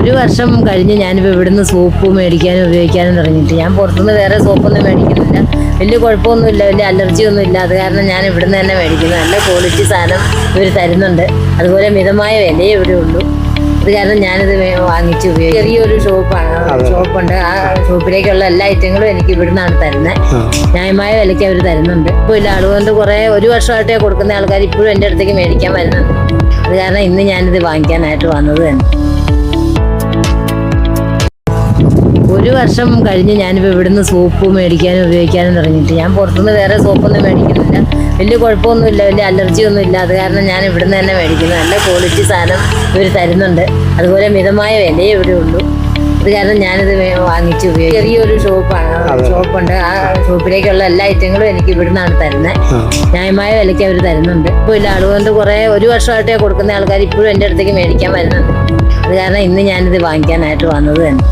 ഒരു വർഷം കഴിഞ്ഞ് ഞാനിപ്പോൾ ഇവിടുന്ന് സോപ്പ് മേടിക്കാനും ഉപയോഗിക്കാനും തുടങ്ങിയിട്ട്. ഞാൻ പുറത്തുനിന്ന് വേറെ സോപ്പൊന്നും മേടിക്കുന്നില്ല. വലിയ കുഴപ്പമൊന്നുമില്ല, വലിയ അലർജി ഒന്നും ഇല്ല. അത് കാരണം ഞാൻ ഇവിടുന്ന് തന്നെ മേടിക്കുന്നത്. നല്ല ക്വാളിറ്റി സാധനം ഇവർ തരുന്നുണ്ട്. അതുപോലെ മിതമായ വിലയേ ഇവിടെ ഉള്ളൂ. അത് കാരണം ഞാനിത് വാങ്ങിച്ച് ഉപയോഗിക്കും. ചെറിയൊരു ഷോപ്പുണ്ട്. ആ ഷോപ്പിലേക്കുള്ള എല്ലാ ഐറ്റങ്ങളും എനിക്ക് ഇവിടുന്നാണ് തരുന്നത്. ന്യായമായ വിലയ്ക്ക് അവർ തരുന്നുണ്ട്. ഇപ്പോൾ ഇല്ല, അതുകൊണ്ട് ഒരു വർഷമായിട്ടേ കൊടുക്കുന്ന ആൾക്കാർ ഇപ്പോഴും എൻ്റെ അടുത്തേക്ക് മേടിക്കാൻ വരുന്നുണ്ട്. അത് കാരണം ഇന്ന് ഞാനിത് വാങ്ങിക്കാനായിട്ട് വന്നത് തന്നെ. ഒരു വർഷം കഴിഞ്ഞ് ഞാനിപ്പോൾ ഇവിടുന്ന് സോപ്പ് മേടിക്കാനും ഉപയോഗിക്കാനും തുടങ്ങിയിട്ട്. ഞാൻ പുറത്തുനിന്ന് വേറെ സോപ്പൊന്നും മേടിക്കുന്നില്ല. വലിയ കുഴപ്പമൊന്നുമില്ല, വലിയ അലർജി ഒന്നും ഇല്ല. അത് കാരണം ഞാൻ ഇവിടുന്ന് തന്നെ മേടിക്കുന്നത്. നല്ല ക്വാളിറ്റി സാധനം ഇവർ തരുന്നുണ്ട്. അതുപോലെ മിതമായ വിലയേ ഇവിടെ ഉള്ളൂ. അത് കാരണം ഞാനിത് വാങ്ങിച്ച് ഉപയോഗിക്കും. ചെറിയൊരു ഷോപ്പുണ്ട്. ആ ഷോപ്പിലേക്കുള്ള എല്ലാ ഐറ്റങ്ങളും എനിക്ക് ഇവിടുന്നാണ് തരുന്നത്. ന്യായമായ വിലയ്ക്ക് അവർ തരുന്നുണ്ട്. ഇപ്പോൾ ഇല്ല, അതുകൊണ്ട് ഒരു വർഷമായിട്ടേ കൊടുക്കുന്ന ആൾക്കാർ ഇപ്പോഴും എൻ്റെ അടുത്തേക്ക് മേടിക്കാൻ വരുന്നുണ്ട്. അത് കാരണം ഇന്ന് ഞാനിത് വാങ്ങിക്കാനായിട്ട് വന്നത് തന്നെ.